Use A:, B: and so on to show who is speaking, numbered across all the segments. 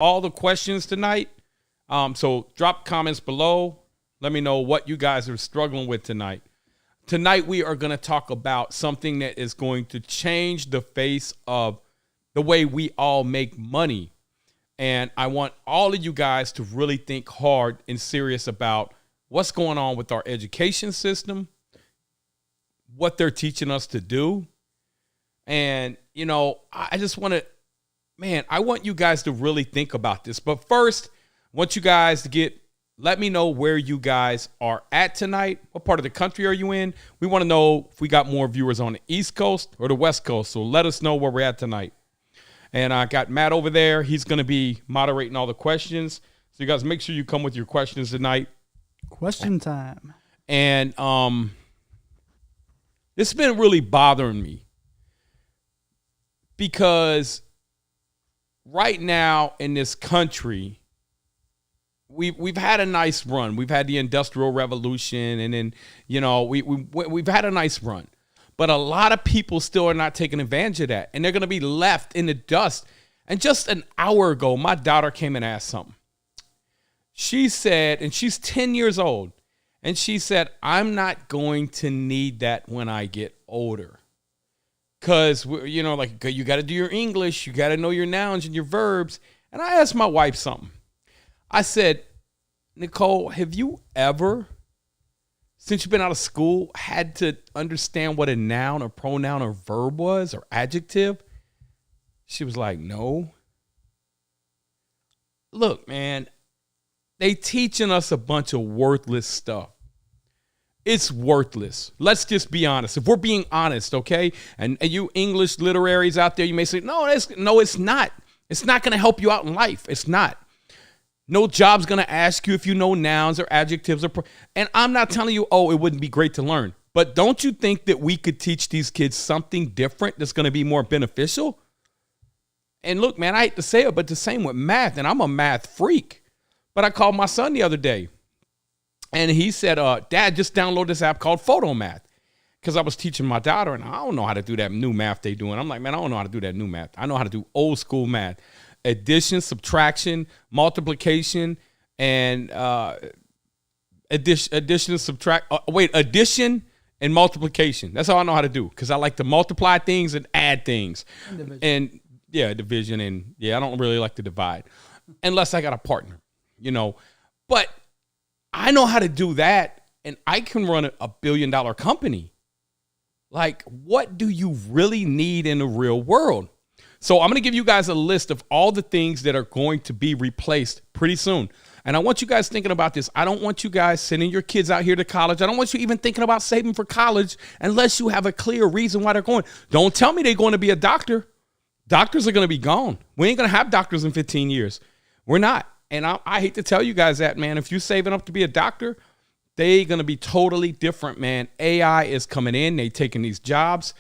A: all the questions tonight. So drop comments below. Let me know what you guys are struggling with tonight. Tonight, we are going to talk about something that is going to change the face of the way we all make money. And I want all of you guys to really think hard and serious about what's going on with our education system, what they're teaching us to do. And, you know, I just want to, I want you guys to really think about this. But first, I want you guys to let me know where you guys are at tonight. What part of the country are you in? We want to know if we got more viewers on the East Coast or the West Coast. So let us know where we're at tonight. And I got Matt over there. He's going to be moderating all the questions. So you guys make sure you come with your questions tonight.
B: Question time.
A: And this has been really bothering me because right now in this country, we've had a nice run. We've had the Industrial Revolution, and then, you know, we've had a nice run. But a lot of people still are not taking advantage of that, and they're going to be left in the dust. And just an hour ago, my daughter came and asked something. She said, and she's 10 years old, and she said, I'm not going to need that when I get older. Because, you know, like, you got to do your English, you got to know your nouns and your verbs. And I asked my wife something. I said, Nicole, have you ever, since you've been out of school, had to understand what a noun or pronoun or verb was or adjective? She was like, no. Look, man, they teaching us a bunch of worthless stuff. It's worthless. Let's just be honest. If we're being honest, okay? And you English literaries out there, you may say, no, it's not. It's not going to help you out in life. It's not. No job's going to ask you if you know nouns or adjectives. And I'm not telling you, oh, it wouldn't be great to learn. But don't you think that we could teach these kids something different that's going to be more beneficial? And look, man, I hate to say it, but the same with math. And I'm a math freak. But I called my son the other day. And he said, Dad, just download this app called Photomath. Because I was teaching my daughter, and I don't know how to do that new math they doing. I'm like, man, I don't know how to do that new math. I know how to do old school math. Addition, subtraction, multiplication, and addition and multiplication. That's all I know how to do, because I like to multiply things and add things. And division, and I don't really like to divide unless I got a partner, you know. But I know how to do that, and I can run a $1 billion company. Like, what do you really need in the real world? So I'm going to give you guys a list of all the things that are going to be replaced pretty soon. And I want you guys thinking about this. I don't want you guys sending your kids out here to college. I don't want you even thinking about saving for college unless you have a clear reason why they're going. Don't tell me they're going to be a doctor. Doctors are going to be gone. We ain't going to have doctors in 15 years. We're not. And I hate to tell you guys that, man. If you're saving up to be a doctor, they're going to be totally different, man. AI is coming in. They taking these jobs.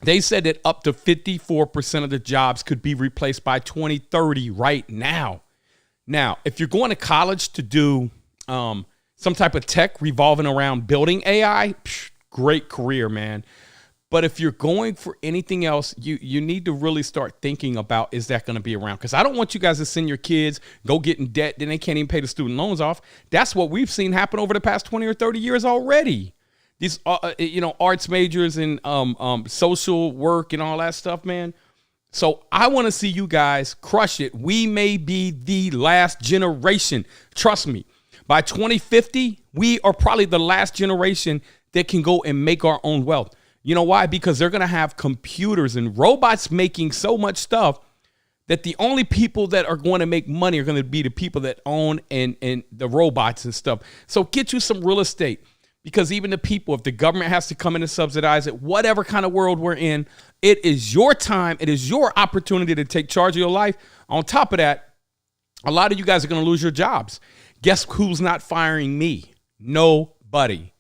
A: They said that up to 54% of the jobs could be replaced by 2030 right now. Now, if you're going to college to do some type of tech revolving around building AI, great career, man. But if you're going for anything else, you need to really start thinking about, is that going to be around? Because I don't want you guys to send your kids, go get in debt, then they can't even pay the student loans off. That's what we've seen happen over the past 20 or 30 years already. These, arts majors and social work and all that stuff, man. So I want to see you guys crush it. We may be the last generation. Trust me. By 2050, we are probably the last generation that can go and make our own wealth. You know why? Because they're going to have computers and robots making so much stuff that the only people that are going to make money are going to be the people that own and the robots and stuff. So get you some real estate. Because even the people, if the government has to come in and subsidize it, whatever kind of world we're in, it is your time. It is your opportunity to take charge of your life. On top of that, a lot of you guys are going to lose your jobs. Guess who's not firing me? Nobody.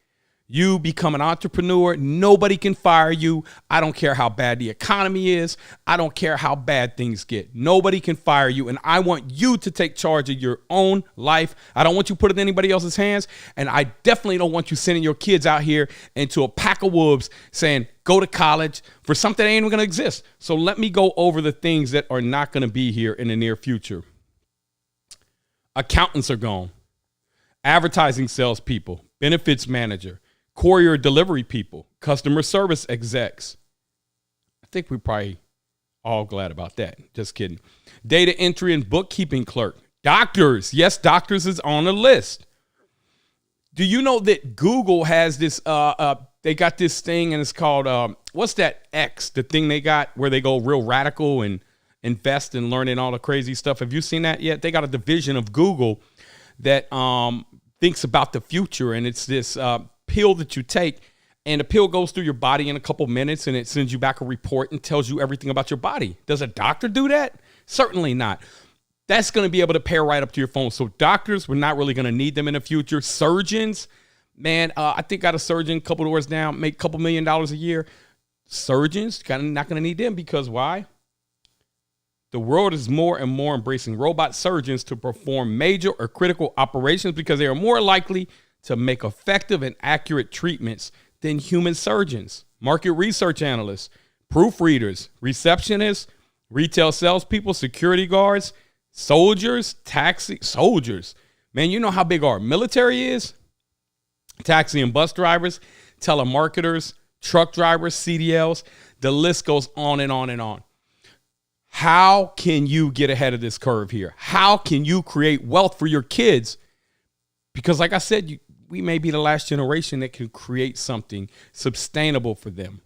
A: You become an entrepreneur. Nobody can fire you. I don't care how bad the economy is. I don't care how bad things get. Nobody can fire you. And I want you to take charge of your own life. I don't want you put it in anybody else's hands. And I definitely don't want you sending your kids out here into a pack of wolves saying, go to college for something that ain't even going to exist. So let me go over the things that are not going to be here in the near future. Accountants are gone. Advertising salespeople, benefits manager, courier delivery people, customer service execs. I think we're probably all glad about that. Just kidding. Data entry and bookkeeping clerk. Doctors. Yes, doctors is on the list. Do you know that Google has this, they got this thing and it's called, what's that X, the thing they got where they go real radical and invest in learning all the crazy stuff. Have you seen that yet? They got a division of Google that thinks about the future, and it's this pill that you take, and the pill goes through your body in a couple minutes, and it sends you back a report and tells you everything about your body. Does a doctor do that? Certainly not. That's going to be able to pair right up to your phone. So doctors, we're not really going to need them in the future. Surgeons, man, I think got a surgeon a couple doors down, make a couple $1 million a year. Surgeons, not going to need them because why? The world is more and more embracing robot surgeons to perform major or critical operations because they are more likely to make effective and accurate treatments than human surgeons. Market research analysts, proofreaders, receptionists, retail salespeople, security guards, soldiers. Man, you know how big our military is? Taxi and bus drivers, telemarketers, truck drivers, CDLs. The list goes on and on and on. How can you get ahead of this curve here? How can you create wealth for your kids? Because like I said, we may be the last generation that can create something sustainable for them.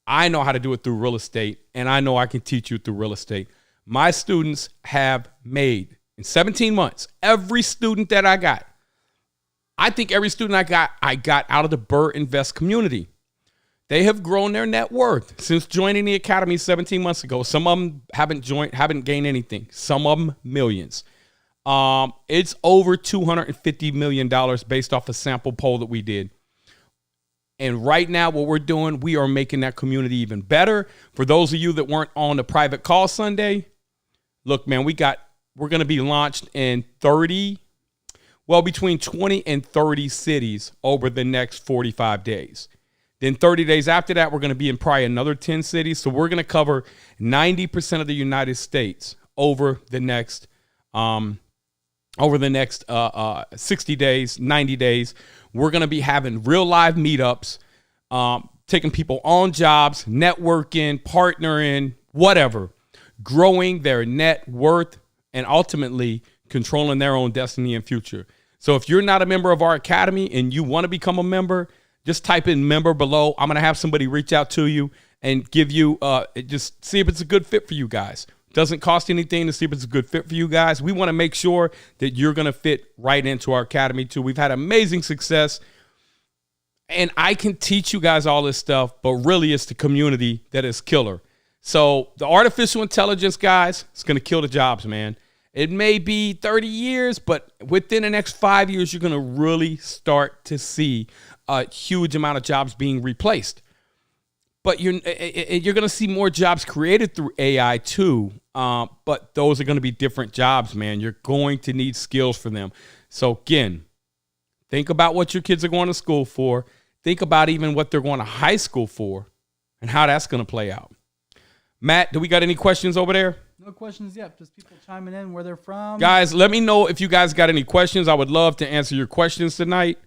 A: I know how to do it through real estate, and I know I can teach you through real estate. My students have made, in 17 months, every student that I got, I think every student I got out of the Burr Invest community. They have grown their net worth since joining the academy 17 months ago. Some of them haven't gained anything. Some of them millions. It's over $250 million based off a sample poll that we did. And right now, what we're doing, we are making that community even better. For those of you that weren't on the private call Sunday, look, man, we're going to be launched in between 20 and 30 cities over the next 45 days. Then 30 days after that, we're going to be in probably another 10 cities. So we're going to cover 90% of the United States over the next 60 days, 90 days. We're going to be having real live meetups, taking people on jobs, networking, partnering, whatever, growing their net worth, and ultimately controlling their own destiny and future. So if you're not a member of our academy and you want to become a member, just type in member below. I'm going to have somebody reach out to you and give you, just see if it's a good fit for you guys. Doesn't cost anything to see if it's a good fit for you guys. We want to make sure that you're going to fit right into our academy too. We've had amazing success, and I can teach you guys all this stuff, but really it's the community that is killer. So the artificial intelligence, guys, it's going to kill the jobs, man. It may be 30 years, but within the next 5 years, you're going to really start to see a huge amount of jobs being replaced. But you're going to see more jobs created through AI too. But those are going to be different jobs, man. You're going to need skills for them. So again, think about what your kids are going to school for. Think about even what they're going to high school for and how that's going to play out. Matt, do we got any questions over there?
B: No questions yet. Just people chiming in where they're from.
A: Guys, let me know if you guys got any questions. I would love to answer your questions tonight.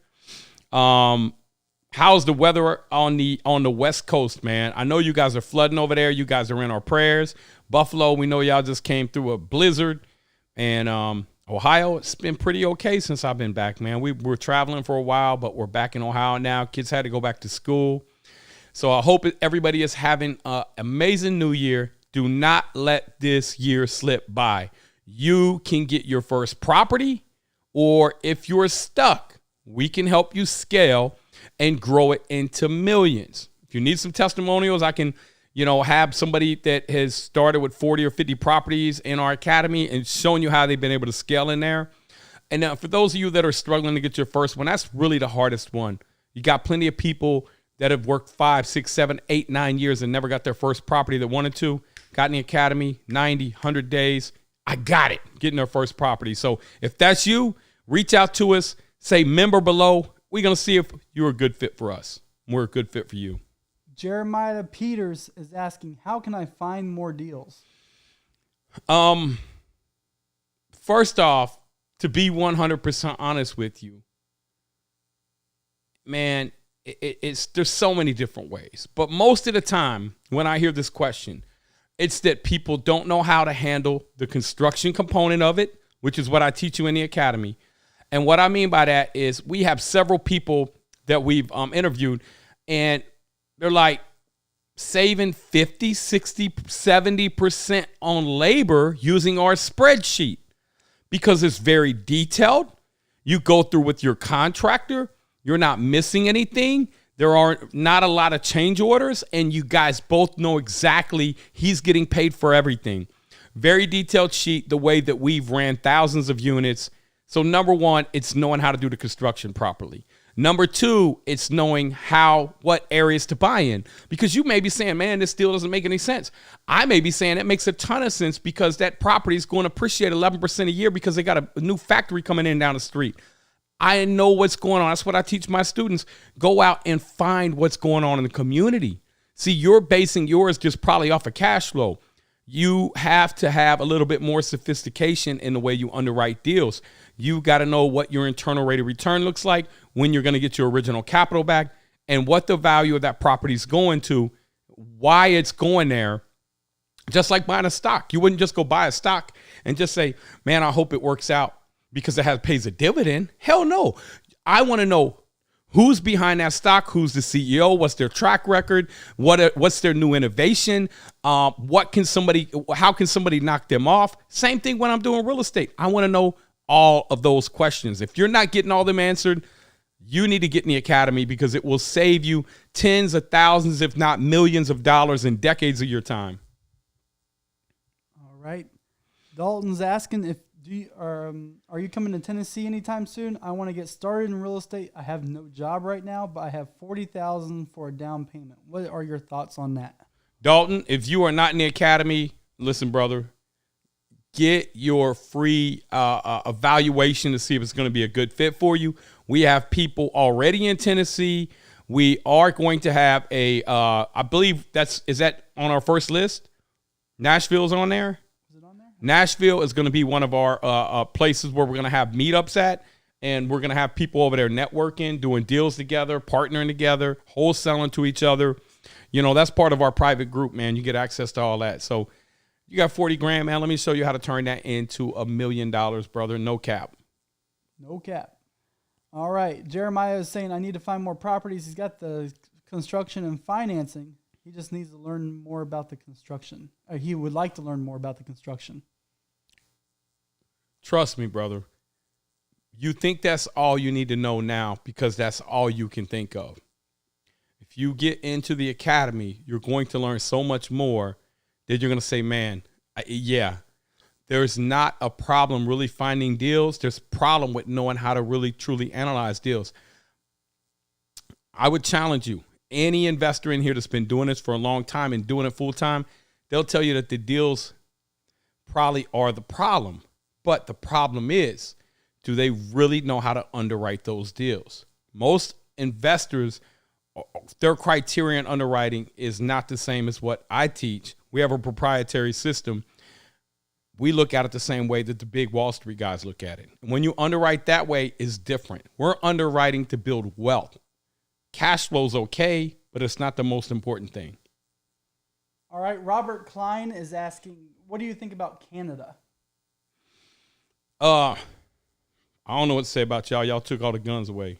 A: How's the weather on the West Coast, man? I know you guys are flooding over there. You guys are in our prayers. Buffalo, we know y'all just came through a blizzard. And Ohio, it's been pretty okay since I've been back, man. We were traveling for a while, but we're back in Ohio now. Kids had to go back to school. So I hope everybody is having an amazing new year. Do not let this year slip by. You can get your first property, or if you're stuck, we can help you scale and grow it into millions. If you need some testimonials, I can, have somebody that has started with 40 or 50 properties in our academy and showing you how they've been able to scale in there. And for those of you that are struggling to get your first one, that's really the hardest one. You got plenty of people that have worked 5, 6, 7, 8, 9 years and never got their first property that wanted to. Got in the academy, 90, 100 days. I got it, getting their first property. So if that's you, reach out to us, say member below. We're going to see if you're a good fit for us. We're a good fit for you.
B: Jeremiah Peters is asking, how can I find more deals?
A: First off, to be 100% honest with you, man, there's so many different ways. But most of the time when I hear this question, it's that people don't know how to handle the construction component of it, which is what I teach you in the academy. And what I mean by that is we have several people that we've interviewed, and they're like saving 50, 60, 70% on labor using our spreadsheet because it's very detailed. You go through with your contractor. You're not missing anything. There are not a lot of change orders, and you guys both know exactly he's getting paid for everything. Very detailed sheet, the way that we've ran thousands of units. So number one, it's knowing how to do the construction properly. Number two, it's knowing what areas to buy in. Because you may be saying, man, this deal doesn't make any sense. I may be saying it makes a ton of sense because that property is going to appreciate 11% a year because they got a new factory coming in down the street. I know what's going on. That's what I teach my students. Go out and find what's going on in the community. See, you're basing yours just probably off of cash flow. You have to have a little bit more sophistication in the way you underwrite deals. You got to know what your internal rate of return looks like, when you're going to get your original capital back, and what the value of that property is going to, why it's going there. Just like buying a stock. You wouldn't just go buy a stock and just say, man, I hope it works out because it pays a dividend. Hell no. I want to know who's behind that stock, who's the CEO, what's their track record, what's their new innovation, how can somebody knock them off? Same thing when I'm doing real estate. I want to know all of those questions. If you're not getting all them answered, you need to get in the academy because it will save you tens of thousands, if not millions of dollars and decades of your time.
B: All right. Dalton's asking are you coming to Tennessee anytime soon? I want to get started in real estate. I have no job right now, but I have $40,000 for a down payment. What are your thoughts on that?
A: Dalton, if you are not in the academy, listen, brother, get your free evaluation to see if it's going to be a good fit for you. We have people already in Tennessee. We are going to have I believe is that on our first list? Nashville's on there. Nashville is going to be one of our places where we're going to have meetups at, and we're going to have people over there networking, doing deals together, partnering together, wholesaling to each other. You know, that's part of our private group, man. You get access to all that. So you got 40 grand, man. Let me show you how to turn that into $1 million, brother. No cap.
B: No cap. All right. Jeremiah is saying, I need to find more properties. He's got the construction and financing. He just needs to learn more about the construction. He would like to learn more about the construction.
A: Trust me, brother. You think that's all you need to know now because that's all you can think of. If you get into the academy, you're going to learn so much more that you're going to say, man, yeah, there's not a problem really finding deals. There's a problem with knowing how to really, truly analyze deals. I would challenge you. Any investor in here that's been doing this for a long time and doing it full time, they'll tell you that the deals probably are the problem. But the problem is, do they really know how to underwrite those deals? Most investors, their criteria in underwriting is not the same as what I teach. We have a proprietary system. We look at it the same way that the big Wall Street guys look at it. When you underwrite that way, it's different. We're underwriting to build wealth. Cash flow's okay, but it's not the most important thing.
B: All right. Robert Klein is asking, what do you think about Canada?
A: I don't know what to say about y'all. Y'all took all the guns away.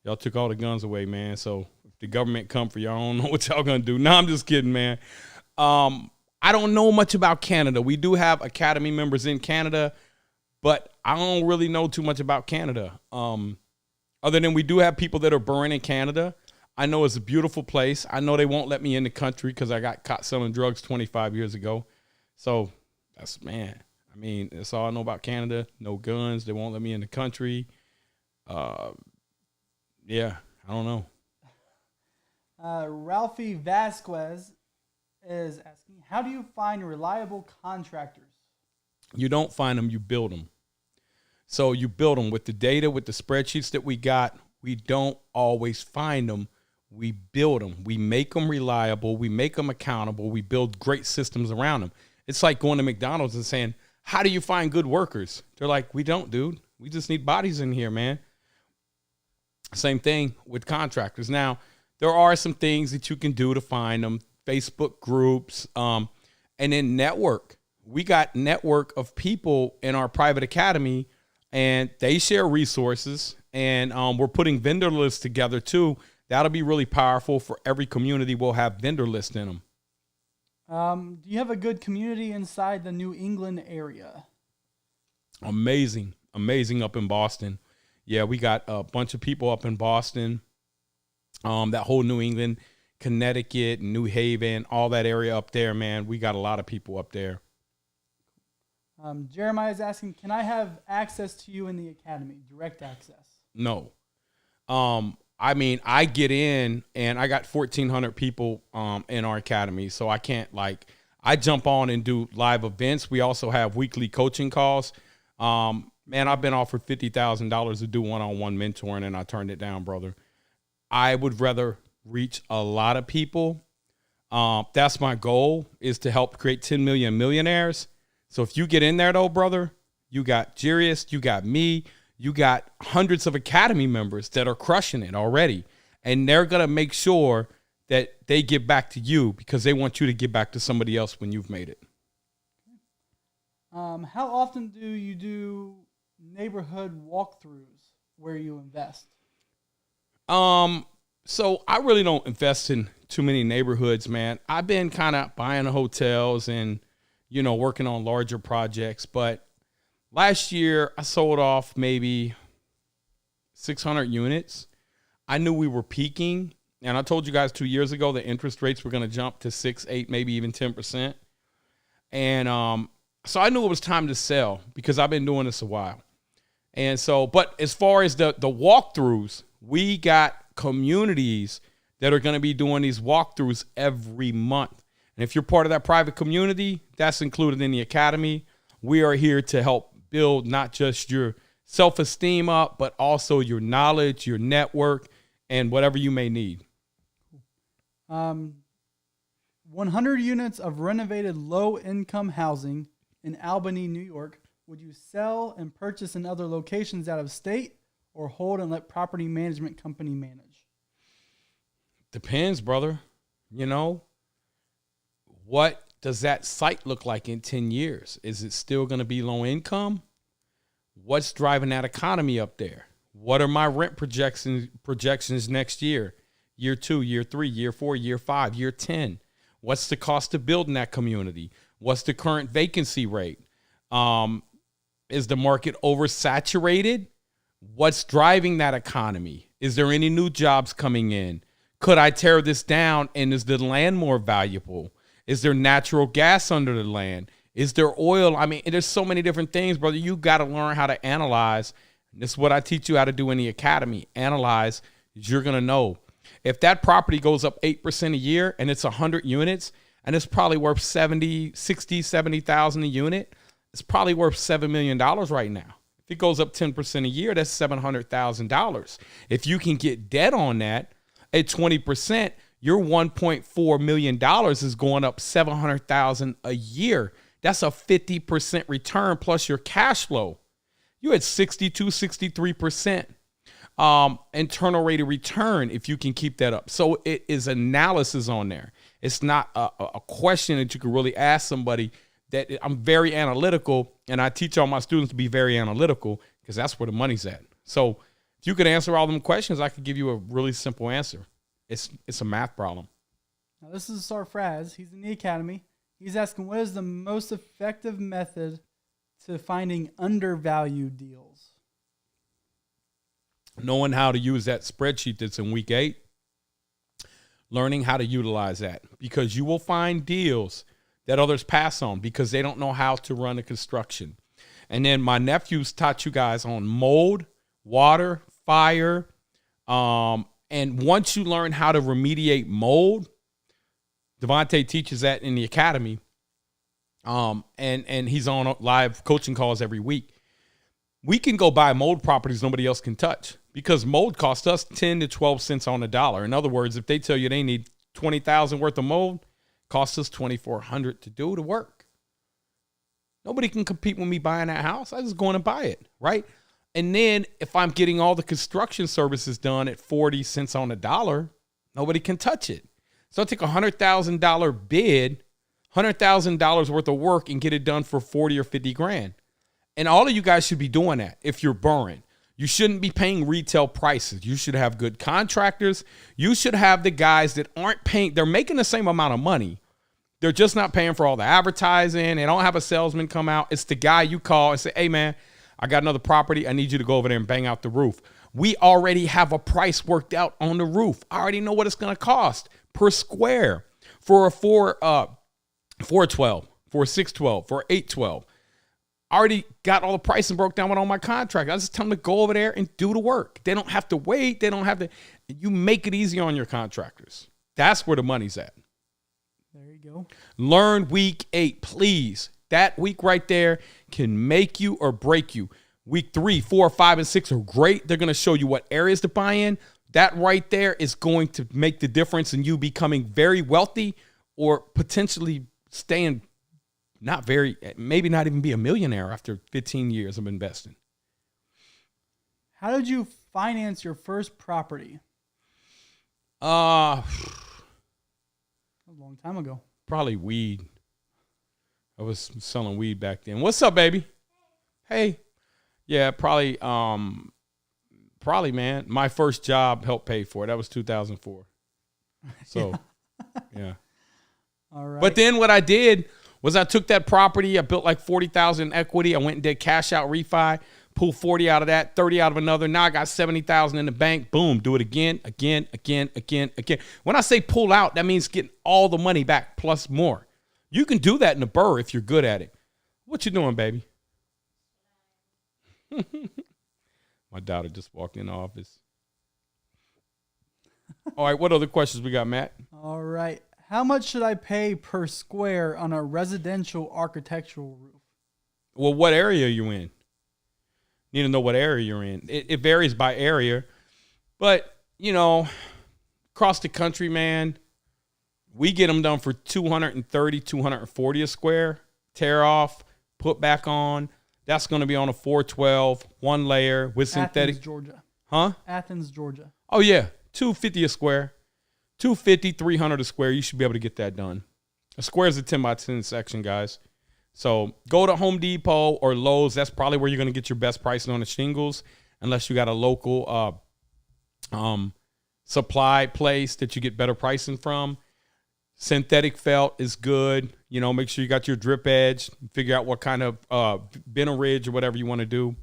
A: Y'all took all the guns away, man. So if the government come for y'all, I don't know what y'all gonna do. No, I'm just kidding, man. I don't know much about Canada. We do have academy members in Canada, but I don't really know too much about Canada. Other than we do have people that are burned in Canada. I know it's a beautiful place. I know they won't let me in the country because I got caught selling drugs 25 years ago. So that's all I know about Canada. No guns. They won't let me in the country. Yeah, I don't know.
B: Ralphie Vasquez is asking, how do you find reliable contractors?
A: You don't find them, you build them. So you build them with the data, with the spreadsheets that we got. We don't always find them. We build them. We make them reliable. We make them accountable. We build great systems around them. It's like going to McDonald's and saying, how do you find good workers? They're like, we don't, dude. We just need bodies in here, man. Same thing with contractors. Now, there are some things that you can do to find them. Facebook groups, and then network. We got network of people in our private academy, and they share resources. And we're putting vendor lists together too. That'll be really powerful for every community. We'll have vendor lists in them.
B: Do you have a good community inside the New England area?
A: Amazing up in Boston. Yeah, we got a bunch of people up in Boston. That whole New England, Connecticut, New Haven, all that area up there, man. We got a lot of people up there.
B: Jeremiah is asking, can I have access to you in the academy? Direct access?
A: No. I mean, I get in and I got 1,400 people in our academy. So I can't I jump on and do live events. We also have weekly coaching calls. Man, I've been offered $50,000 to do one-on-one mentoring and I turned it down, brother. I would rather reach a lot of people. That's my goal, is to help create 10 million millionaires. So if you get in there though, brother, you got Jirius, you got me, you got hundreds of academy members that are crushing it already. And they're going to make sure that they give back to you because they want you to give back to somebody else when you've made it.
B: How often do you do neighborhood walkthroughs where you invest?
A: So I really don't invest in too many neighborhoods, man. I've been kind of buying hotels and, working on larger projects. But last year I sold off maybe 600 units. I knew we were peaking. And I told you guys 2 years ago the interest rates were going to jump to 6, 8, maybe even 10%. And so I knew it was time to sell because I've been doing this a while. And so, but as far as the walkthroughs, we got communities that are going to be doing these walkthroughs every month. And if you're part of that private community, that's included in the academy. We are here to help build not just your self-esteem up, but also your knowledge, your network, and whatever you may need.
B: 100 units of renovated low-income housing in Albany, New York. Would you sell and purchase in other locations out of state or hold and let property management company manage?
A: Depends, brother. What does that site look like in 10 years? Is it still going to be low income? What's driving that economy up there? What are my rent projections next year? Year 2, year 3, year 4, year 5, year 10. What's the cost of building that community? What's the current vacancy rate? Is the market oversaturated? What's driving that economy? Is there any new jobs coming in? Could I tear this down and is the land more valuable? Is there natural gas under the land? Is there oil? I mean, there's so many different things, brother. You got to learn how to analyze. This is what I teach you how to do in the academy. Analyze. You're going to know. If that property goes up 8% a year and it's 100 units and it's probably worth 70,000 a unit, it's probably worth $7 million right now. If it goes up 10% a year, that's $700,000. If you can get debt on that at 20%, your $1.4 million is going up $700,000 a year. That's a 50% return plus your cash flow. You're at 62, 63% internal rate of return if you can keep that up. So it is analysis on there. It's not a question that you can really ask somebody. That I'm very analytical, and I teach all my students to be very analytical because that's where the money's at. So if you could answer all them questions, I could give you a really simple answer. It's a math problem.
B: Now this is Sarfraz. He's in the academy. He's asking, what is the most effective method to finding undervalued deals?
A: Knowing how to use that spreadsheet that's in week 8, learning how to utilize that, because you will find deals that others pass on because they don't know how to run a construction. And then my nephews taught you guys on mold, water, fire, And once you learn how to remediate mold, Devontae teaches that in the academy. And he's on live coaching calls every week. We can go buy mold properties nobody else can touch because mold costs us 10 to 12 cents on the dollar. In other words, if they tell you they need 20,000 worth of mold, costs us 2,400 to do the work. Nobody can compete with me buying that house. I just go in and buy it, right? And then if I'm getting all the construction services done at 40 cents on the dollar, nobody can touch it. So I take a $100,000 bid, $100,000 worth of work and get it done for 40 or 50 grand. And all of you guys should be doing that if you're burring. You shouldn't be paying retail prices. You should have good contractors. You should have the guys that aren't paying. They're making the same amount of money. They're just not paying for all the advertising. They don't have a salesman come out. It's the guy you call and say, hey, man, I got another property. I need you to go over there and bang out the roof. We already have a price worked out on the roof. I already know what it's going to cost per square for a 412, for a 612, for 812. I already got all the pricing broke down with all my contractors. I just tell them to go over there and do the work. They don't have to wait. They don't have to. You make it easy on your contractors. That's where the money's at.
B: There you go.
A: Learn week 8, please. That week right there can make you or break you. Week 3, 4, 5, and 6 are great. They're going to show you what areas to buy in. That right there is going to make the difference in you becoming very wealthy or potentially staying maybe not even be a millionaire after 15 years of investing.
B: How did you finance your first property?
A: A
B: long time ago.
A: Probably weed. I was selling weed back then. What's up, baby? Hey. Yeah, probably, man. My first job helped pay for it. That was 2004. So, yeah.
B: All right.
A: But then what I did was I took that property. I built like 40,000 in equity. I went and did cash out refi, pulled 40 out of that, 30 out of another. Now I got 70,000 in the bank. Boom. Do it again. When I say pull out, that means getting all the money back plus more. You can do that in the burr if you're good at it. What you doing, baby? My daughter just walked in the office. All right, what other questions we got, Matt?
B: All right. How much should I pay per square on a residential architectural roof?
A: Well, what area are you in? You need to know what area you're in. It varies by area. But, across the country, man, we get them done for $230, $240 a square. Tear off, put back on. That's going to be on a 412, one layer with synthetic.
B: Athens, Georgia.
A: Huh?
B: Athens, Georgia.
A: Oh, yeah. $250 a square. $250, $300 a square. You should be able to get that done. A square is a 10 by 10 section, guys. So go to Home Depot or Lowe's. That's probably where you're going to get your best pricing on the shingles, unless you got a local supply place that you get better pricing from. Synthetic felt is good. Make sure you got your drip edge. Figure out what kind of bent ridge or whatever you want to do.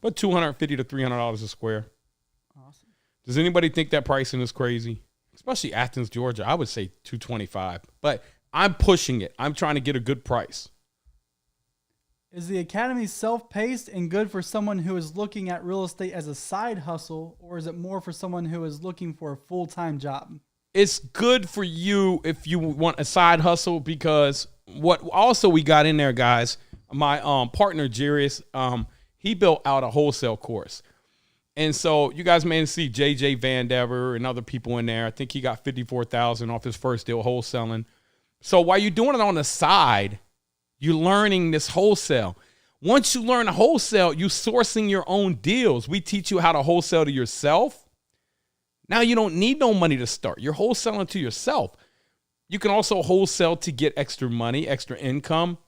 A: But $250 to $300 a square.
B: Awesome.
A: Does anybody think that pricing is crazy? Especially Athens, Georgia. I would say $225. But I'm pushing it. I'm trying to get a good price.
B: Is the academy self-paced and good for someone who is looking at real estate as a side hustle, or is it more for someone who is looking for a full-time job?
A: It's good for you if you want a side hustle, because what also we got in there, guys, my partner, Jarius, he built out a wholesale course. And so you guys may see JJ Vandever and other people in there. I think he got $54,000 off his first deal wholesaling. So while you're doing it on the side, you're learning this wholesale. Once you learn to wholesale, you're sourcing your own deals. We teach you how to wholesale to yourself. Now you don't need no money to start. You're wholesaling to yourself. You can also wholesale to get extra money, extra income.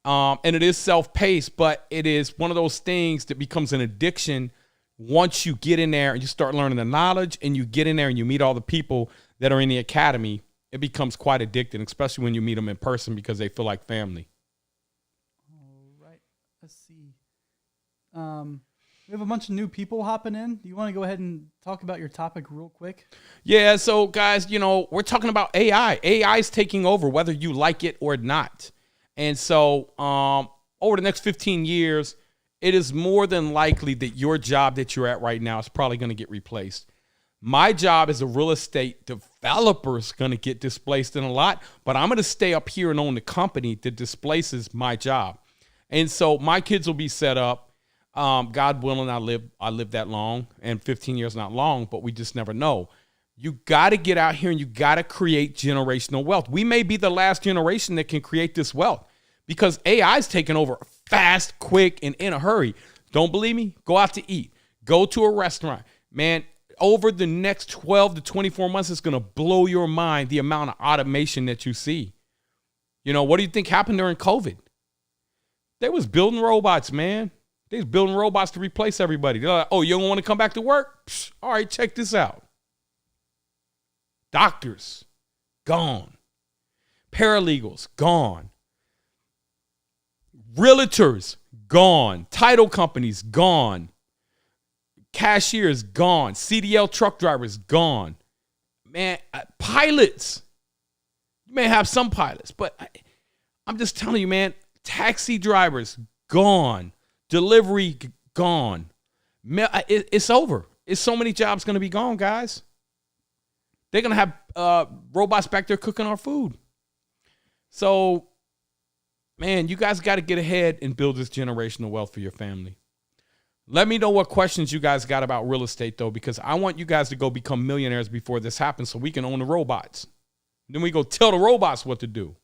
A: And it is self-paced, but it is one of those things that becomes an addiction once you get in there and you start learning the knowledge and you get in there and you meet all the people that are in the academy. It becomes quite addicting, especially when you meet them in person because they feel like family.
B: All right. Let's see. We have a bunch of new people hopping in. Do you want to go ahead and talk about your topic real quick?
A: Yeah, so guys, we're talking about AI. AI is taking over whether you like it or not. And so over the next 15 years, it is more than likely that your job that you're at right now is probably going to get replaced. My job as a real estate developer is going to get displaced in a lot, but I'm going to stay up here and own the company that displaces my job. And so my kids will be set up. God willing, I live that long, and 15 years not long, but we just never know. You got to get out here and you got to create generational wealth. We may be the last generation that can create this wealth because AI is taking over fast, quick, and in a hurry. Don't believe me? Go out to eat. Go to a restaurant. Man, over the next 12 to 24 months, it's going to blow your mind the amount of automation that you see. You know, what do you think happened during COVID? They was building robots, man. They was building robots to replace everybody. They're like, oh, you don't want to come back to work? Psh, all right, check this out. Doctors, gone. Paralegals, gone. Realtors, gone. Title companies, gone. Cashiers, gone. CDL truck drivers, gone. Man, pilots. You may have some pilots, but I'm just telling you, man, taxi drivers, gone. Delivery, gone. It's over. It's so many jobs going to be gone, guys. They're going to have robots back there cooking our food. So, man, you guys got to get ahead and build this generational wealth for your family. Let me know what questions you guys got about real estate, though, because I want you guys to go become millionaires before this happens so we can own the robots. Then we go tell the robots what to do.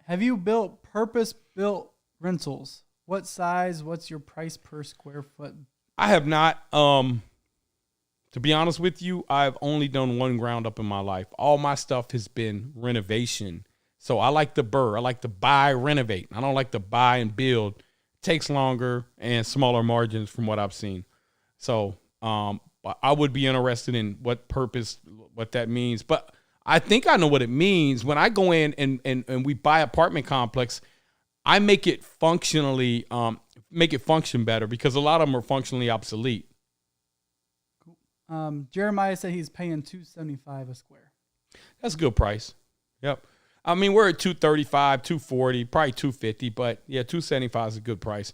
B: Have you built purpose-built rentals? What size? What's your price per square foot?
A: I have not. To be honest with you, I've only done one ground up in my life. All my stuff has been renovation. So I like the BRRRR. I like to buy, renovate. I don't like to buy and build. It takes longer and smaller margins from what I've seen. So I would be interested in what that means. But I think I know what it means. When I go in and we buy apartment complex, I make it functionally, make it function better because a lot of them are functionally obsolete.
B: Jeremiah said he's paying $275 a square.
A: That's a good price. Yep. I mean, we're at $235, $240, probably $250, but yeah, $275 is a good price.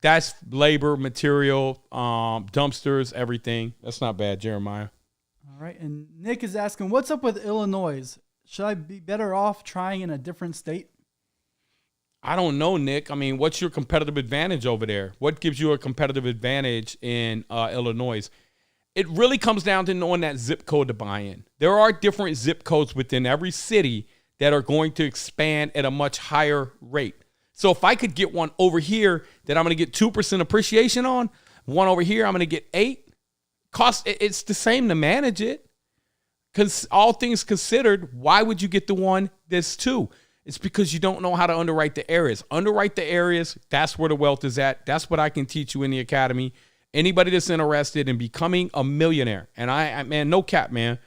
A: That's labor, material, dumpsters, everything. That's not bad, Jeremiah.
B: All right. And Nick is asking, what's up with Illinois? Should I be better off trying in a different state?
A: I don't know, Nick. I mean, what's your competitive advantage over there? What gives you a competitive advantage in Illinois? It really comes down to knowing that zip code to buy in. There are different zip codes within every city that are going to expand at a much higher rate. So if I could get one over here that I'm going to get 2% appreciation on, one over here I'm going to get 8. It's the same to manage it. Because all things considered, why would you get the one that's 2? It's because you don't know how to underwrite the areas. Underwrite the areas. That's where the wealth is at. That's what I can teach you in the academy. Anybody that's interested in becoming a millionaire, and I man, no cap, man.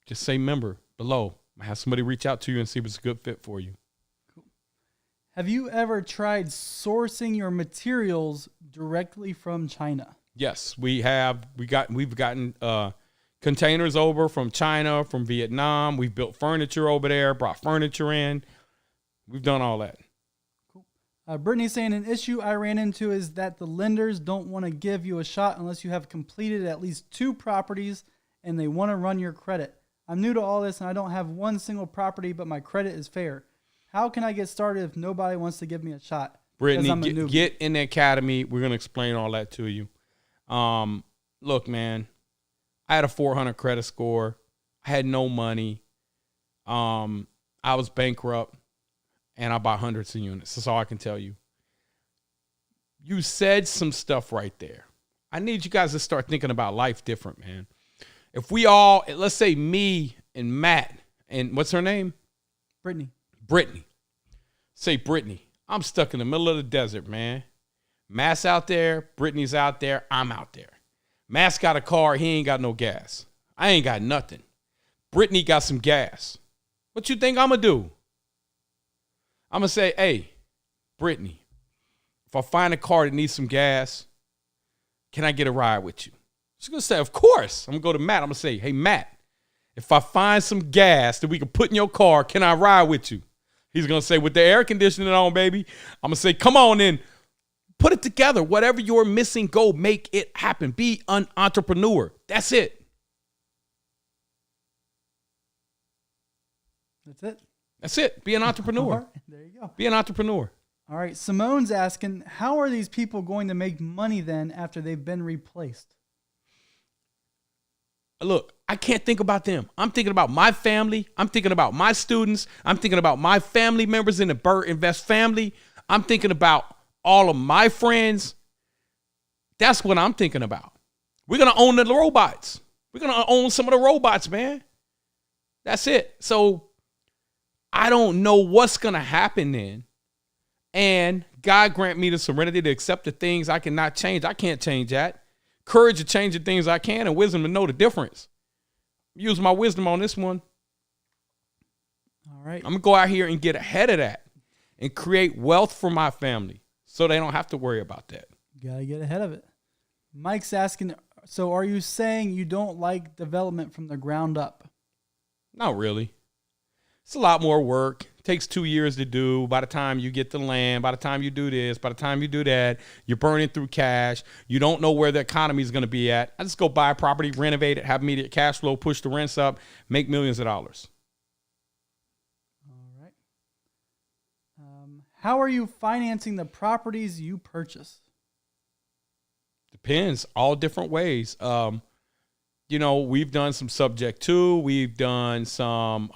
A: Just say member below. I have somebody reach out to you and see if it's a good fit for you.
B: Cool. Have you ever tried sourcing your materials directly from China?
A: Yes, we have. We've gotten containers over from China, from Vietnam. We've built furniture over there, brought furniture in. We've done all that.
B: Brittany's saying an issue I ran into is that the lenders don't want to give you a shot unless you have completed at least 2 properties and they want to run your credit. I'm new to all this and I don't have one single property, but my credit is fair. How can I get started if nobody wants to give me a shot?
A: Brittany, get in the academy. We're going to explain all that to you. Look, man, I had a 400 credit score. I had no money. I was bankrupt. And I bought hundreds of units. That's all I can tell you. You said some stuff right there. I need you guys to start thinking about life different, man. If we all, let's say me and Matt, and what's her name?
B: Brittany.
A: Say Brittany. I'm stuck in the middle of the desert, man. Matt's out there. Brittany's out there. I'm out there. Matt's got a car. He ain't got no gas. I ain't got nothing. Brittany got some gas. What you think I'm going to do? I'm going to say, hey, Brittany, if I find a car that needs some gas, can I get a ride with you? She's going to say, of course. I'm going to go to Matt. I'm going to say, hey, Matt, if I find some gas that we can put in your car, can I ride with you? He's going to say, with the air conditioning on, baby. I'm going to say, come on in. Put it together. Whatever you're missing, go make it happen. Be an entrepreneur. That's it.
B: That's it.
A: That's it. Be an entrepreneur.
B: Right, there you go.
A: Be an entrepreneur.
B: All right. Simone's asking, how are these people going to make money then after they've been replaced?
A: Look, I can't think about them. I'm thinking about my family. I'm thinking about my students. I'm thinking about my family members in the Bird Invest family. I'm thinking about all of my friends. That's what I'm thinking about. We're going to own the robots. We're going to own some of the robots, man. That's it. So I don't know what's going to happen then. And God grant me the serenity to accept the things I cannot change. I can't change that. Courage to change the things I can, and wisdom to know the difference. Use my wisdom on this one.
B: All right.
A: I'm going to go out here and get ahead of that and create wealth for my family so they don't have to worry about that.
B: You got to get ahead of it. Mike's asking, so are you saying you don't like development from the ground up?
A: Not really. It's a lot more work. It takes 2 years to do. By the time you get the land, by the time you do this, by the time you do that, you're burning through cash. You don't know where the economy is going to be at. I just go buy a property, renovate it, have immediate cash flow, push the rents up, make millions of dollars.
B: All right. How are you financing the properties you purchase?
A: Depends. All different ways. We've done some subject to, we've done some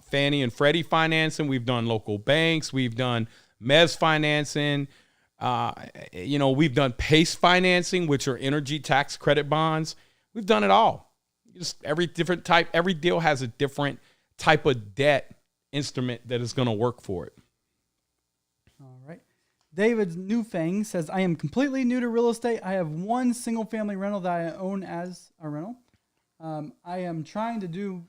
A: Fannie and Freddie financing, we've done local banks, we've done mezz financing, we've done PACE financing, which are energy tax credit bonds. We've done it all. Just every different type, every deal has a different type of debt instrument that is going to work for it.
B: All right. David Newfang says, I am completely new to real estate. I have one single family rental that I own as a rental. I am trying to do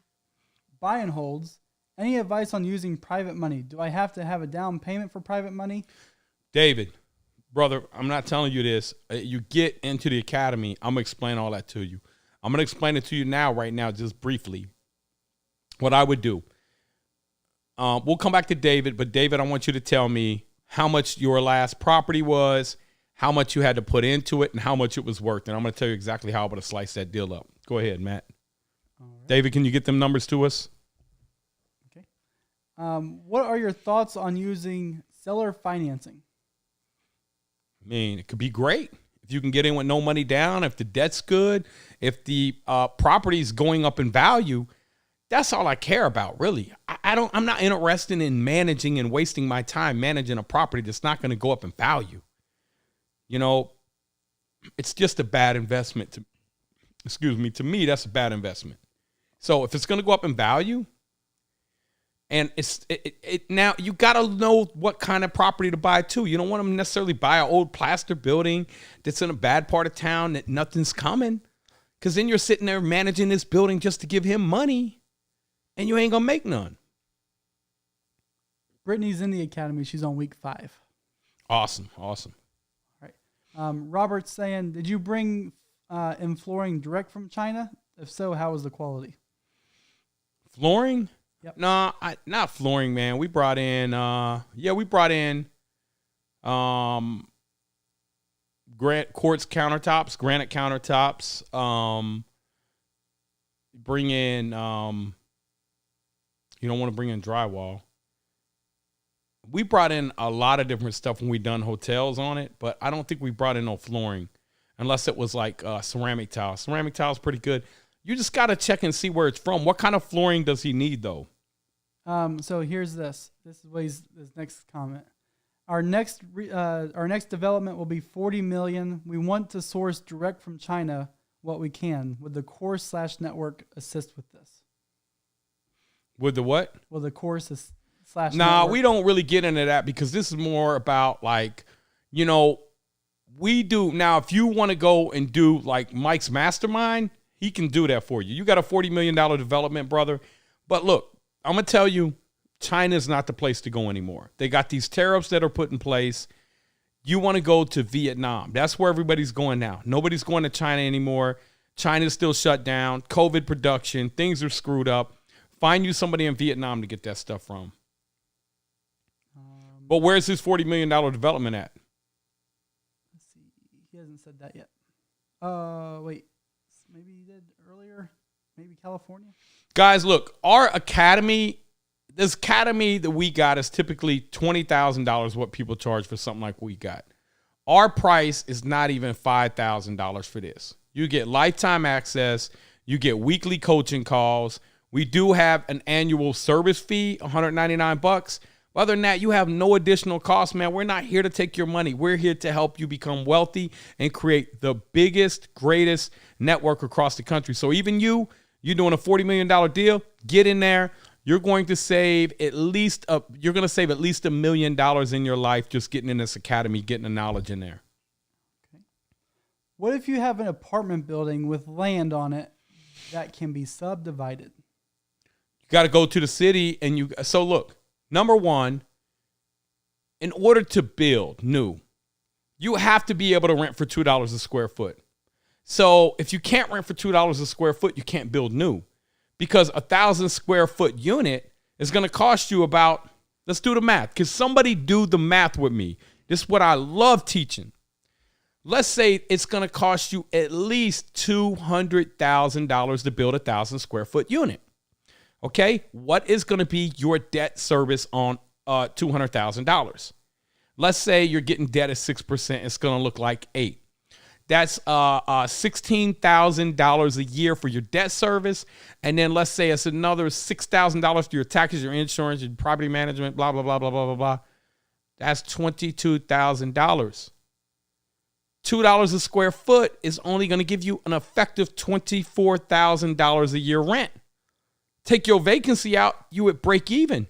B: buy and holds. Any advice on using private money? Do I have to have a down payment for private money?
A: David, brother, I'm not telling you this. You get into the academy, I'm going to explain all that to you. I'm going to explain it to you right now, just briefly. What I would do. We'll come back to David, but David, I want you to tell me how much your last property was, how much you had to put into it, and how much it was worth. And I'm going to tell you exactly how I'm going to slice that deal up. Go ahead, Matt. All right. David, can you get them numbers to us?
B: Okay. What are your thoughts on using seller financing?
A: I mean, it could be great if you can get in with no money down, if the debt's good, if the property is going up in value. That's all I care about, really. I'm not interested in managing and wasting my time managing a property that's not going to go up in value. It's just a bad investment. To me, that's a bad investment. So if it's going to go up in value, and now you got to know what kind of property to buy too. You don't want to necessarily buy an old plaster building that's in a bad part of town that nothing's coming, because then you're sitting there managing this building just to give him money, and you ain't going to make none.
B: Brittany's in the academy. She's on week 5.
A: Awesome.
B: All right. Robert's saying, did you bring in flooring direct from China? If so, how was the quality?
A: Flooring?
B: Yep.
A: No, not flooring, man. We brought in granite countertops. Bring in, you don't want to bring in drywall. We brought in a lot of different stuff when we done hotels on it, but I don't think we brought in no flooring unless it was like ceramic tile. Ceramic tile is pretty good. You just got to check and see where it's from. What kind of flooring does he need, though?
B: So here's this. This is his next comment. Our next development will be $40 million. We want to source direct from China what we can. Would the course/network assist with this?
A: With the what?
B: Will the course /network?
A: Nah, we don't really get into that because this is more about we do. Now, if you want to go and do like Mike's mastermind, he can do that for you. You got a $40 million development, brother. But look, I'm going to tell you, China's not the place to go anymore. They got these tariffs that are put in place. You want to go to Vietnam. That's where everybody's going now. Nobody's going to China anymore. China's still shut down. COVID production. Things are screwed up. Find you somebody in Vietnam to get that stuff from. But where's this $40 million development at?
B: hasn't said that yet. Wait. Maybe he did earlier. Maybe California.
A: Guys, look, our academy, this academy that we got is typically $20,000 what people charge for something like we got. Our price is not even $5,000 for this. You get lifetime access. You get weekly coaching calls. We do have an annual service fee, $199. Other than that, you have no additional cost, man. We're not here to take your money. We're here to help you become wealthy and create the biggest, greatest network across the country. So even you're doing a $40 million deal, get in there. You're going to save at least $1 million in your life just getting in this academy, getting the knowledge in there.
B: Okay. What if you have an apartment building with land on it that can be subdivided?
A: You got to go to the city so look, number one, in order to build new, you have to be able to rent for $2 a square foot. So if you can't rent for $2 a square foot, you can't build new, because 1,000 square foot unit is going to cost you about, let's do the math. Because somebody do the math with me. This is what I love teaching. Let's say it's going to cost you at least $200,000 to build 1,000 square foot unit. Okay, what is going to be your debt service on $200,000? Let's say you're getting debt at 6%. It's going to look like 8. That's $16,000 a year for your debt service. And then let's say it's another $6,000 for your taxes, your insurance, your property management, blah, blah, blah, blah, blah, blah, blah. That's $22,000. $2 a square foot is only going to give you an effective $24,000 a year rent. Take your vacancy out, you would break even.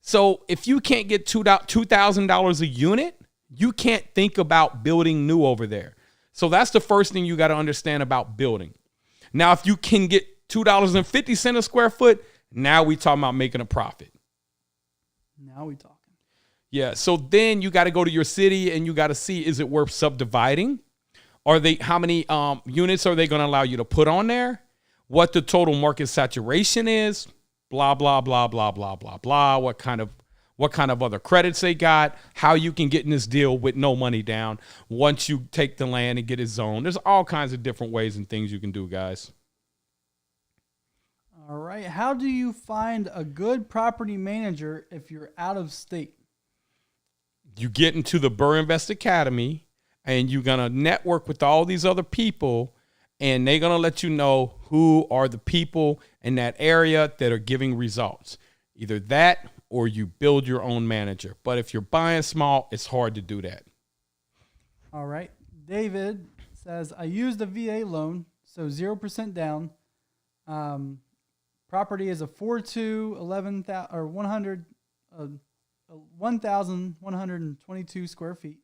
A: So if you can't get $2,000 a unit, you can't think about building new over there. So that's the first thing you got to understand about building. Now, if you can get $2.50 a square foot, now we talking about making a profit.
B: Now we talking.
A: Yeah. So then you got to go to your city and you got to see, is it worth subdividing? How many units are they going to allow you to put on there? What the total market saturation is, blah, blah, blah, blah, blah, blah, blah. What kind of other credits they got, how you can get in this deal with no money down once you take the land and get it zoned. There's all kinds of different ways and things you can do, guys.
B: All right. How do you find a good property manager if you're out of state?
A: You get into the Burr Invest Academy and you're going to network with all these other people, and they're going to let you know who are the people in that area that are giving results. Either that or you build your own manager. But if you're buying small, it's hard to do that.
B: All right. David says, I used a VA loan, so 0% down. Property is a 1,122 square feet.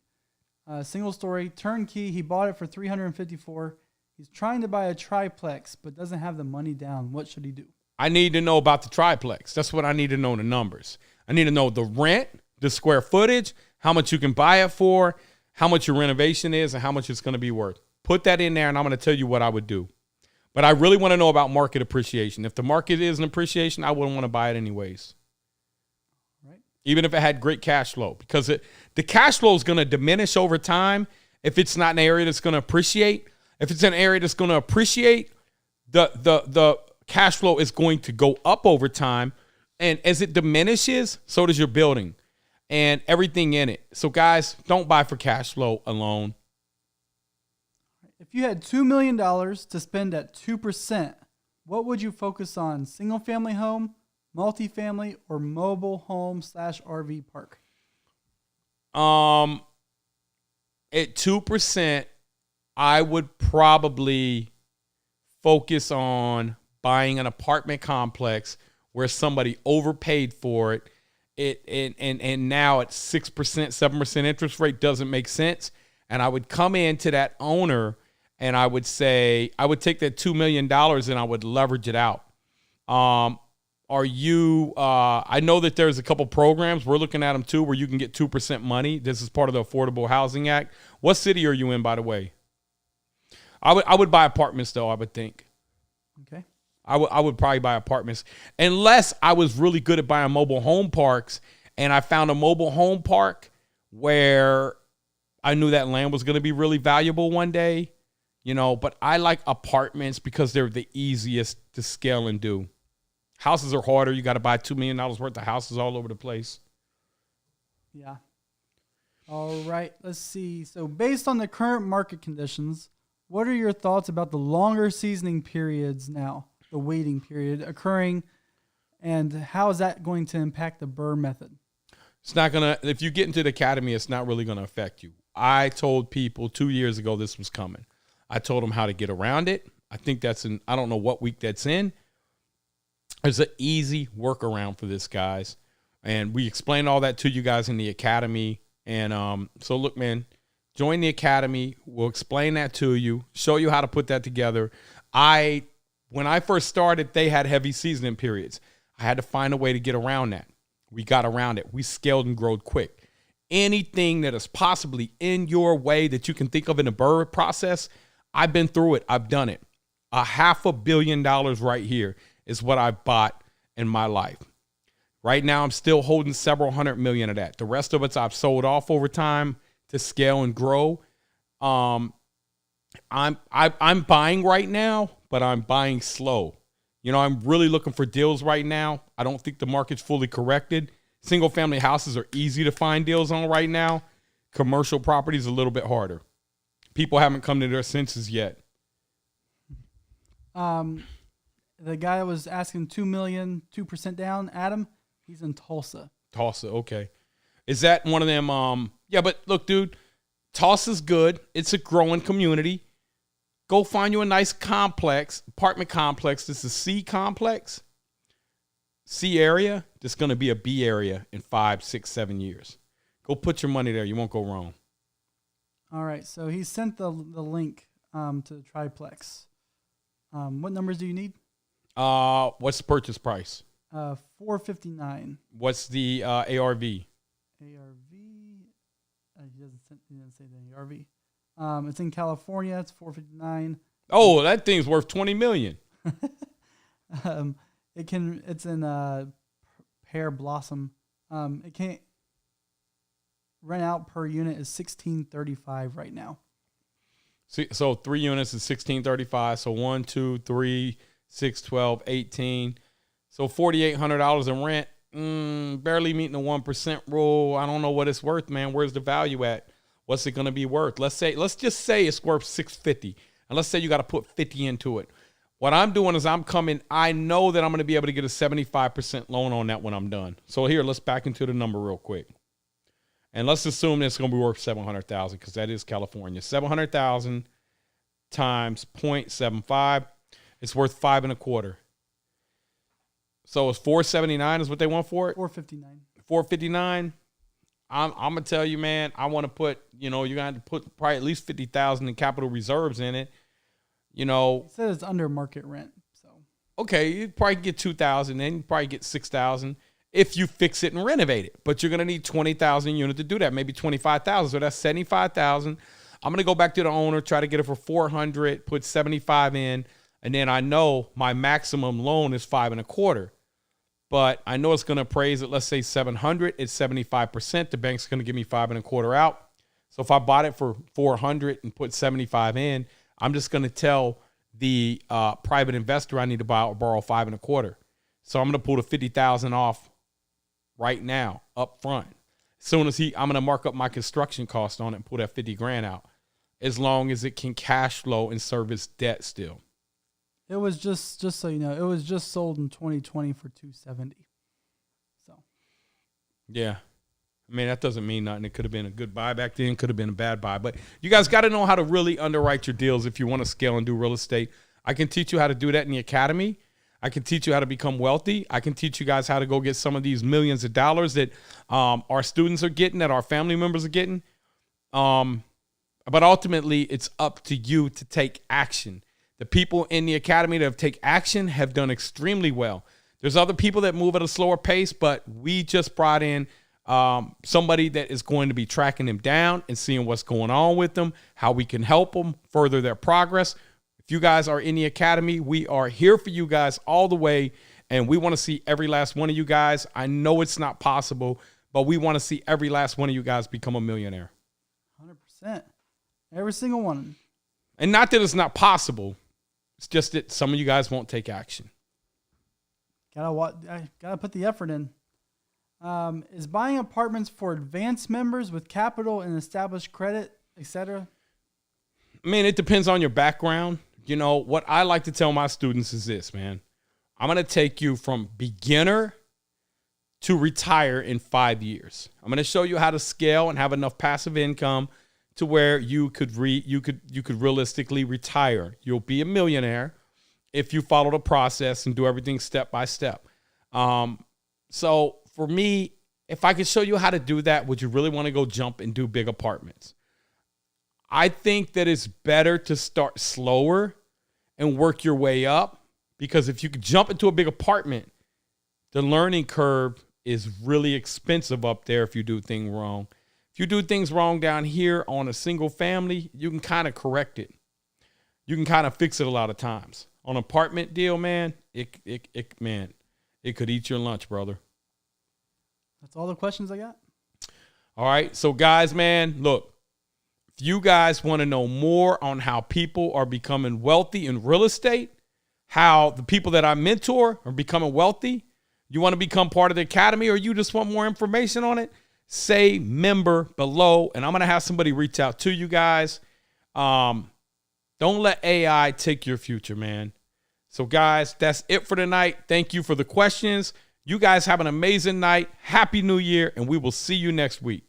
B: Single story, turnkey. He bought it for $354,000. He's trying to buy a triplex, but doesn't have the money down. What should he do?
A: I need to know about the triplex. That's what I need to know, the numbers. I need to know the rent, the square footage, how much you can buy it for, how much your renovation is, and how much it's going to be worth. Put that in there, and I'm going to tell you what I would do. But I really want to know about market appreciation. If the market is an appreciation, I wouldn't want to buy it anyways.
B: Right.
A: Even if it had great cash flow, because the cash flow is going to diminish over time if it's not an area that's going to appreciate. If it's an area that's going to appreciate, the cash flow is going to go up over time. And as it diminishes, so does your building and everything in it. So, guys, don't buy for cash flow alone.
B: If you had $2 million to spend at 2%, what would you focus on? Single family home, multifamily, or mobile home / RV park?
A: At 2%, I would probably focus on buying an apartment complex where somebody overpaid for it. And now at 6%, 7% interest rate doesn't make sense. And I would come into that owner and I would say, I would take that $2 million and I would leverage it out. I know that there's a couple programs, we're looking at them too, where you can get 2% money. This is part of the Affordable Housing Act. What city are you in, by the way? I would buy apartments though, I would think.
B: Okay.
A: I would probably buy apartments unless I was really good at buying mobile home parks and I found a mobile home park where I knew that land was going to be really valuable one day, but I like apartments because they're the easiest to scale and do. Houses are harder. You got to buy $2 million worth of houses all over the place.
B: Yeah. All right. Let's see. So based on the current market conditions, what are your thoughts about the longer seasoning periods now, the waiting period occurring, and how is that going to impact the BRRRR method?
A: It's not going to, if you get into the academy, it's not really going to affect you. I told people 2 years ago this was coming. I told them how to get around it. I think I don't know what week that's in. There's an easy workaround for this, guys. And we explained all that to you guys in the academy. And so look, man, join the academy. We'll explain that to you, show you how to put that together. When I first started, they had heavy seasoning periods. I had to find a way to get around that. We got around it. We scaled and growed quick. Anything that is possibly in your way that you can think of in the BRRRR process, I've been through it. I've done it. $500 million right here is what I bought in my life. Right now, I'm still holding several $100 million of that. The rest of it, I've sold off over time to scale and grow. I'm buying right now, but I'm buying slow. I'm really looking for deals right now. I don't think the market's fully corrected. Single family houses are easy to find deals on right now. Commercial property is a little bit harder. People haven't come to their senses yet.
B: The guy that was asking $2 million, 2% down, Adam, he's in Tulsa.
A: Tulsa, okay. Is that one of them? Yeah, but look, dude, Tulsa's good. It's a growing community. Go find you a nice apartment complex. This is a C complex, C area. This is going to be a B area in 5, 6, 7 years. Go put your money there. You won't go wrong.
B: All right. So he sent the link to the triplex. What numbers do you need?
A: What's the purchase price?
B: $459.
A: What's the ARV?
B: He didn't say the ARV. It's in California. It's $459.
A: Oh, that thing's worth $20 million.
B: It's in Pear Blossom. It can't rent out per unit is $1,635 right now.
A: So 3 units is $1,635. So 1, 2, 3, 6, 12, 18. So $4,800 in rent. Barely meeting the 1% rule. I don't know what it's worth, man. Where's the value at? What's it going to be worth? Let's just say it's worth $650. And let's say you got to put 50 into it. What I'm doing is I know that I'm going to be able to get a 75% loan on that when I'm done. So here, let's back into the number real quick. And let's assume it's going to be worth $700,000 because that is California. $700,000 times 0.75, it's worth 5.25. So it's $479 is what they want for it?
B: $459.
A: $459. I'm gonna tell you, man. I want to put, you're gonna have to put probably at least $50,000 in capital reserves in it.
B: He said it's under market rent. So
A: okay, you probably get $2,000, then you probably get $6,000 if you fix it and renovate it. But you're gonna need 20,000 units to do that, maybe 25,000. So that's 75,000. I'm gonna go back to the owner, try to get it for 400, put 75 in, and then I know my maximum loan is 5.25. But I know it's going to appraise at, let's say, 700. It's 75%. The bank's going to give me 5.25 out. So if I bought it for 400 and put 75 in, I'm just going to tell the private investor I need to borrow 5.25. So I'm going to pull the 50,000 off right now, up front. As soon as I'm going to mark up my construction cost on it and pull that 50 grand out, as long as it can cash flow and service debt still.
B: It was just so you know, it was just sold in 2020 for $270. So,
A: yeah, I mean that doesn't mean nothing. It could have been a good buy back then, could have been a bad buy. But you guys got to know how to really underwrite your deals if you want to scale and do real estate. I can teach you how to do that in the academy. I can teach you how to become wealthy. I can teach you guys how to go get some of these millions of dollars that our students are getting, that our family members are getting. But ultimately, it's up to you to take action. The people in the academy that have taken action have done extremely well. There's other people that move at a slower pace, but we just brought in somebody that is going to be tracking them down and seeing what's going on with them, how we can help them further their progress. If you guys are in the academy, we are here for you guys all the way, and we want to see every last one of you guys. I know it's not possible, but we want to see every last one of you guys become a millionaire.
B: 100%. 100%. Every single one.
A: And not that it's not possible. It's just that some of you guys won't take action.
B: Gotta put the effort in. Is buying apartments for advanced members with capital and established credit, etc.?
A: I mean, it depends on your background. You know, what I like to tell my students is this, man. I'm going to take you from beginner to retire in 5 years. I'm going to show you how to scale and have enough passive income to where you could realistically retire. You'll be a millionaire if you follow the process and do everything step by step. So for me, if I could show you how to do that, would you really want to go jump and do big apartments? I think that it's better to start slower and work your way up, because if you could jump into a big apartment, the learning curve is really expensive up there if you do things wrong. If you do things wrong down here on a single family, you can kind of correct it. You can kind of fix it a lot of times. On an apartment deal, man, it could eat your lunch, brother.
B: That's all the questions I got.
A: All right. So guys, man, look, if you guys want to know more on how people are becoming wealthy in real estate, how the people that I mentor are becoming wealthy, you want to become part of the academy, or you just want more information on it, say member below, and I'm going to have somebody reach out to you guys. Don't let AI take your future, man. So guys, that's it for tonight. Thank you for the questions. You guys have an amazing night. Happy New Year, and we will see you next week.